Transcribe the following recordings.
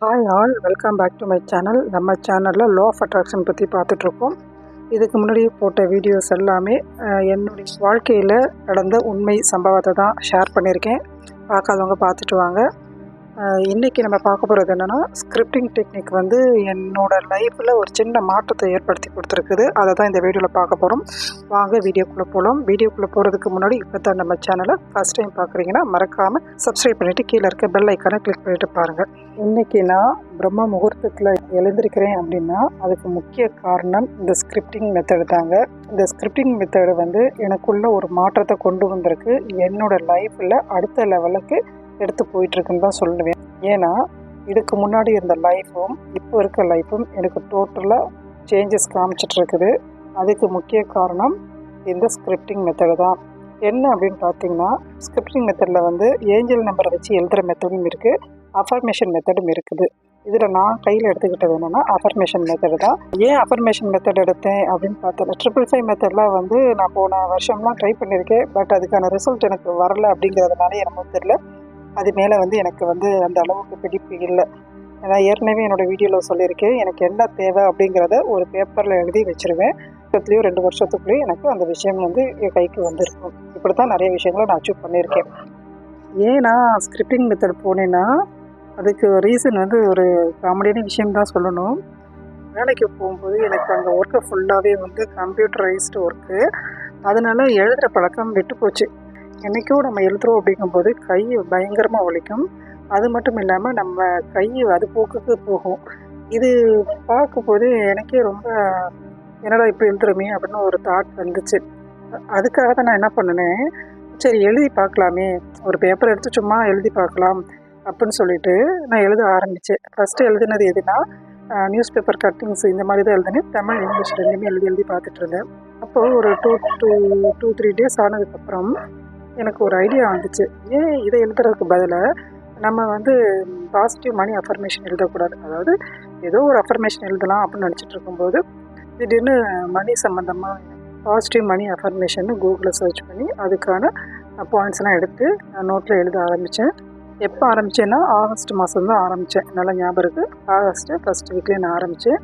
Hi all, welcome back to my channel. நம்ம சேனலில் law of attraction பற்றி பார்த்துட்ருக்கோம். இதுக்கு முன்னாடி போட்ட வீடியோஸ் எல்லாமே என்னுடைய வாழ்க்கையில் நடந்த உண்மை சம்பவத்தை தான் ஷேர் பண்ணியிருக்கேன். பார்க்காதவங்க பார்த்துட்டு வாங்க. இன்றைக்கி நம்ம பார்க்க போகிறது என்னென்னா, ஸ்கிரிப்டிங் டெக்னிக் வந்து என்னோடய லைஃப்பில் ஒரு சின்ன மாற்றத்தை ஏற்படுத்தி கொடுத்துருக்குது. அதை தான் இந்த வீடியோவில் பார்க்க போகிறோம். வாங்க வீடியோக்குள்ளே போகலாம். வீடியோக்குள்ளே போகிறதுக்கு முன்னாடி இப்போ தான் நம்ம சேனலை ஃபஸ்ட் டைம் பார்க்குறீங்கன்னா மறக்காமல் சப்ஸ்கிரைப் பண்ணிவிட்டு கீழே இருக்க பெல் ஐக்கானை கிளிக் பண்ணிவிட்டு பாருங்கள். இன்றைக்கி நான் பிரம்ம முகூர்த்தத்தில் எழுந்திருக்கிறேன் அப்படின்னா அதுக்கு முக்கிய காரணம் இந்த ஸ்கிரிப்டிங் மெத்தடு தாங்க. இந்த ஸ்கிரிப்டிங் மெத்தடு வந்து எனக்குள்ள ஒரு மாற்றத்தை கொண்டு வந்திருக்கு. என்னோடய லைஃப்பில் அடுத்த லெவலுக்கு எடுத்து போயிட்டுருக்குன்னு தான் சொல்லுவேன். ஏன்னா இதுக்கு முன்னாடி இருந்த லைஃப்பும் இப்போ இருக்க லைஃப்பும் எனக்கு டோட்டலாக சேஞ்சஸ் காமிச்சிட்ருக்குது. அதுக்கு முக்கிய காரணம் இந்த ஸ்கிரிப்டிங் மெத்தடு தான். என்ன அப்படின்னு பார்த்தீங்கன்னா, ஸ்கிரிப்டிங் மெத்தடில் வந்து ஏஞ்சல் நம்பரை வச்சு எழுதுகிற மெத்தடும் இருக்குது, அஃபர்மேஷன் மெத்தடும் இருக்குது. இதில் நான் கையில் எடுத்துக்கிட்டது என்னென்னா அஃபர்மேஷன் மெத்தடு தான். ஏன் அஃபர்மேஷன் மெத்தட் எடுத்தேன் அப்படின்னு பார்த்தேன். 555 மெத்தட்லாம் வந்து நான் போன வருஷம்லாம் ட்ரை பண்ணியிருக்கேன். பட் அதுக்கான ரிசல்ட் எனக்கு வரலை. அப்படிங்கிறதுனால எனக்கு தெரியல, அது மேலே வந்து எனக்கு வந்து அந்த அளவுக்கு பிடிப்பு இல்லை. ஏன்னா ஏற்கனவே என்னோடய வீடியோவில் சொல்லியிருக்கேன், எனக்கு என்ன தேவை அப்படிங்கிறத ஒரு பேப்பரில் எழுதி வச்சுருவேன். 2 வருஷத்துக்குள்ளேயே எனக்கு அந்த விஷயம் வந்து என் கைக்கு வந்திருக்கும். இப்படி தான் நிறைய விஷயங்களை நான் அச்சீவ் பண்ணியிருக்கேன். ஏன் நான் ஸ்கிரிப்டிங் மெத்தட் போனேன்னா அதுக்கு ரீசன் வந்து ஒரு காமெடியான விஷயம் தான் சொல்லணும். வேலைக்கு போகும்போது எனக்கு அங்கே ஒர்க்கை ஃபுல்லாகவே வந்து கம்ப்யூட்டரைஸ்டு ஒர்க்கு. அதனால் எழுதுகிற பழக்கம் விட்டு போச்சு. என்றைக்கோ நம்ம எழுதுகிறோம் அப்படிங்கும்போது கை பயங்கரமாக வலிக்கும். அது மட்டும் இல்லாமல் நம்ம கை அது போக்குக்கு போகும். இது பார்க்கும்போது எனக்கே ரொம்ப என்னடா இப்போ எழுதுறோமே அப்படின்னு ஒரு தாட் வந்துச்சு. அதுக்காக தான் நான் என்ன பண்ணினேன், சரி எழுதி பார்க்கலாமே, ஒரு பேப்பர் எடுத்து சும்மா எழுதி பார்க்கலாம் அப்படின்னு சொல்லிட்டு நான் எழுத ஆரம்பித்தேன். ஃபஸ்ட்டு எழுதினது எதுனா நியூஸ் பேப்பர் கட்டிங்ஸ் இந்த மாதிரி தான் எழுதினேன். தமிழ் இங்கிலீஷ் ரெண்டுமே எழுதி பார்த்துட்டு இருந்தேன். அப்போது ஒரு 2-3 டேஸ் ஆனதுக்கப்புறம் எனக்கு ஒரு ஐடியா வந்துச்சு. ஏன் இதை எழுதுறதுக்கு பதிலாக நம்ம வந்து பாசிட்டிவ் மணி அஃபர்மேஷன் எழுதக்கூடாது, அதாவது ஏதோ ஒரு அஃபர்மேஷன் எழுதலாம் அப்படின்னு நினச்சிட்டு இருக்கும்போது திடீர்னு மணி சம்மந்தமாக பாசிட்டிவ் மணி அஃபர்மேஷன் கூகுளில் சர்ச் பண்ணி அதுக்கான பாயிண்ட்ஸ்லாம் எடுத்து நான் நோட்டில் எழுத ஆரம்பித்தேன். எப்போ ஆரம்பித்தேன்னா ஆகஸ்ட் மாதம் தான் ஆரம்பித்தேன். நல்லா ஞாபகம் இருக்குது. ஆகஸ்ட்டு ஃபஸ்ட் வீக்லேயே நான் ஆரம்பித்தேன்.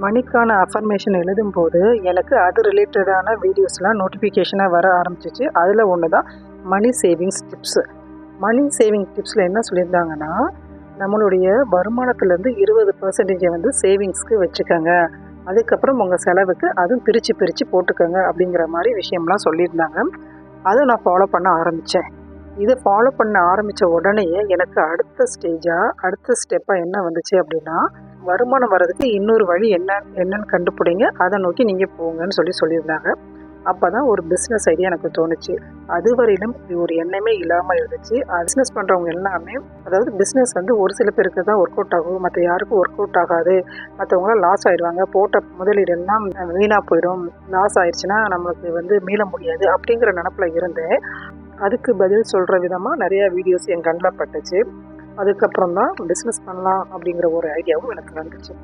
மணிக்கான அஃபர்மேஷன் எழுதும்போது எனக்கு அது ரிலேட்டடான வீடியோஸ்லாம் நோட்டிஃபிகேஷனாக வர ஆரம்பிச்சிச்சு. அதில் ஒன்று தான் money savings tips. Money saving டிப்ஸில் என்ன சொல்லியிருந்தாங்கன்னா, நம்மளுடைய வருமானத்துலேருந்து 20% வந்து சேவிங்ஸ்க்கு வச்சுக்கோங்க, அதுக்கப்புறம் உங்கள் செலவுக்கு அதுவும் பிரித்து போட்டுக்கோங்க அப்படிங்கிற மாதிரி விஷயம்லாம் சொல்லியிருந்தாங்க. அதை நான் ஃபாலோ பண்ண ஆரம்பித்தேன். இதை ஃபாலோ பண்ண ஆரம்பித்த உடனேயே எனக்கு அடுத்த ஸ்டெப்பாக என்ன வந்துச்சு அப்படின்னா, வருமானம் வர்றதுக்கு இன்னொரு வழி என்னன்னு கண்டுபிடிங்க, அதை நோக்கி நீங்கள் போங்கன்னு சொல்லியிருந்தாங்க. அப்போ தான் ஒரு பிஸ்னஸ் ஐடியா எனக்கு தோணுச்சு. அதுவரையிலும் இது ஒரு எண்ணமே இல்லாமல் இருந்துச்சு. பிஸ்னஸ் பண்ணுறவங்க எல்லாமே, அதாவது பிஸ்னஸ் வந்து ஒரு சில பேருக்கு தான் ஒர்க் அவுட் ஆகும், மற்ற யாருக்கும் ஒர்க் அவுட் ஆகாது, மற்றவங்களாம் லாஸ் ஆகிடுவாங்க, போட்ட முதலீடெல்லாம் வீணாக போயிடும், லாஸ் ஆயிடுச்சுன்னா நம்மளுக்கு வந்து மீள முடியாது அப்படிங்கிற நினப்பில் இருந்தேன். அதுக்கு பதில் சொல்கிற விதமாக நிறையா வீடியோஸ் என் கண்ணில் பட்டுச்சு. அதுக்கப்புறம் தான் பிஸ்னஸ் பண்ணலாம் அப்படிங்கிற ஒரு ஐடியாவும் எனக்கு வந்துச்சு.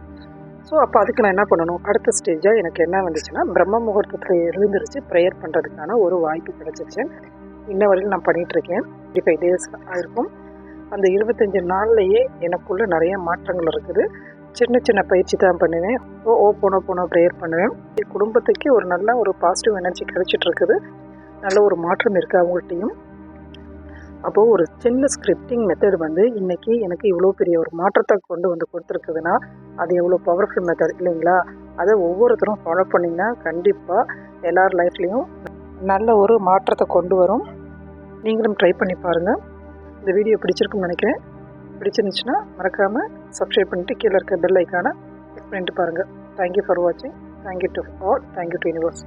ஸோ அப்போ அதுக்கு நான் என்ன பண்ணணும், அடுத்த ஸ்டேஜாக எனக்கு என்ன வந்துச்சுன்னா, பிரம்ம முகூர்த்தத்தில் எழுந்திரிச்சு ப்ரேயர் பண்ணுறதுக்கான ஒரு வாய்ப்பு கிடச்சிச்சு. இன்ன வரையில் நான் பண்ணிகிட்ருக்கேன். 25 டேஸ் ஆகிருக்கும். அந்த 25 நாள்லேயே எனக்குள்ளே நிறைய மாற்றங்கள் இருக்குது. சின்ன பயிற்சி தான் பண்ணுவேன். போனோம் ப்ரேயர் பண்ணுவேன். என் குடும்பத்துக்கே ஒரு நல்ல ஒரு பாசிட்டிவ் எனர்ஜி கிடச்சிட்ருக்குது. நல்ல ஒரு மாற்றம் இருக்குது அவங்கள்ட்டையும். அப்போது ஒரு சின்ன ஸ்கிரிப்டிங் மெத்தட் வந்து இன்றைக்கி எனக்கு இவ்வளோ பெரிய ஒரு மாற்றத்தை கொண்டு வந்து கொடுத்துருக்குதுன்னா அது எவ்வளோ பவர்ஃபுல் மெத்தட் இல்லைங்களா? அதை ஒவ்வொருத்தரும் ஃபாலோ பண்ணிங்கன்னா கண்டிப்பாக எல்லார் லைஃப்லேயும் நல்ல ஒரு மாற்றத்தை கொண்டு வரும். நீங்களும் ட்ரை பண்ணி பாருங்கள். இந்த வீடியோ பிடிச்சிருக்குன்னு நினைக்கிறேன். பிடிச்சிருந்துச்சுன்னா மறக்காமல் சப்ஸ்கிரைப் பண்ணிட்டு கீழே இருக்க பெல் ஐக்கானை கிளிக் பண்ணிட்டு பாருங்கள். தேங்க்யூ ஃபார் வாட்சிங். Thank you to all. Thank you to universe.